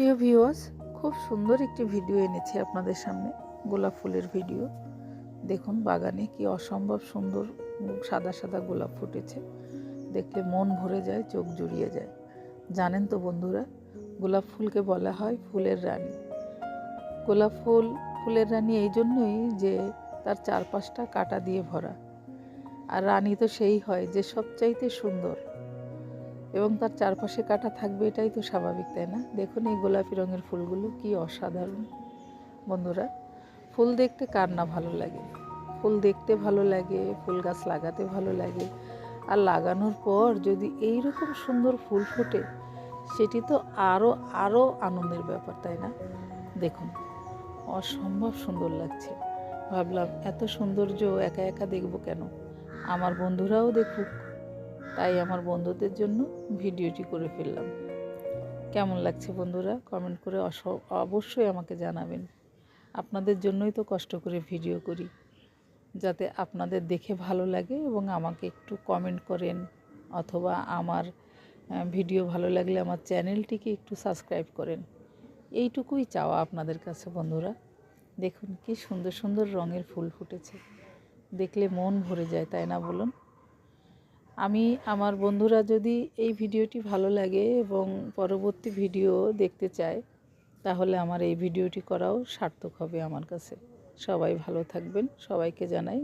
প্রিয় ভিউয়ার্স, খুব সুন্দর একটি ভিডিও এনেছি আপনাদের সামনে। গোলাপ ফুলের ভিডিও। দেখুন বাগানে কি অসম্ভব সুন্দর সাদা সাদা গোলাপ ফুটেছে। দেখলে মন ভরে যায়, চোখ জুড়িয়ে যায়। জানেন তো বন্ধুরা, গোলাপ ফুলকে বলা হয় ফুলের রানী। গোলাপ ফুলের রানী এই জন্যই যে তার চারপাশটা কাঁটা দিয়ে ভরা। আর রানী তো সেই হয় যে সবচাইতে সুন্দর, এবং তার চারপাশে কাঁটা থাকবে, এটাই তো স্বাভাবিক, তাই না? দেখুন এই গোলাপি রঙের ফুলগুলো কি অসাধারণ। বন্ধুরা, ফুল দেখতে কার না ভালো লাগে? ফুল দেখতে ভালো লাগে, ফুল গাছ লাগাতে ভালো লাগে, আর লাগানোর পর যদি এই রকম সুন্দর ফুল ফোটে, সেটি তো আরও আরও আনন্দের ব্যাপার, তাই না? দেখুন অসম্ভব সুন্দর লাগছে। ভাবলাম এত সৌন্দর্য একা একা দেখব কেন, আমার বন্ধুরাও দেখুক। তাই আমার বন্ধুদের জন্য ভিডিওটি করে ফেললাম। কেমন লাগছে বন্ধুরা, কমেন্ট করে অবশ্যই আমাকে জানাবেন। আপনাদের জন্যই তো কষ্ট করে ভিডিও করি, যাতে আপনাদের দেখে ভালো লাগে এবং আমাকে একটু কমেন্ট করেন, অথবা আমার ভিডিও ভালো লাগলে আমার চ্যানেলটিকে একটু সাবস্ক্রাইব করেন। এইটুকুই চাওয়া আপনাদের কাছে বন্ধুরা। দেখুন কি সুন্দর সুন্দর রঙের ফুল ফুটেছে, দেখলে মন ভরে যায়, তাই না বলুন? আমার বন্ধুরা যদি এই ভিডিওটি ভালো লাগে এবং পরবর্তী ভিডিও দেখতে চায়, তাহলে আমার এই ভিডিওটি করাও সার্থক হবে আমার কাছে। সবাই ভালো থাকবেন, সবাইকে জানাই।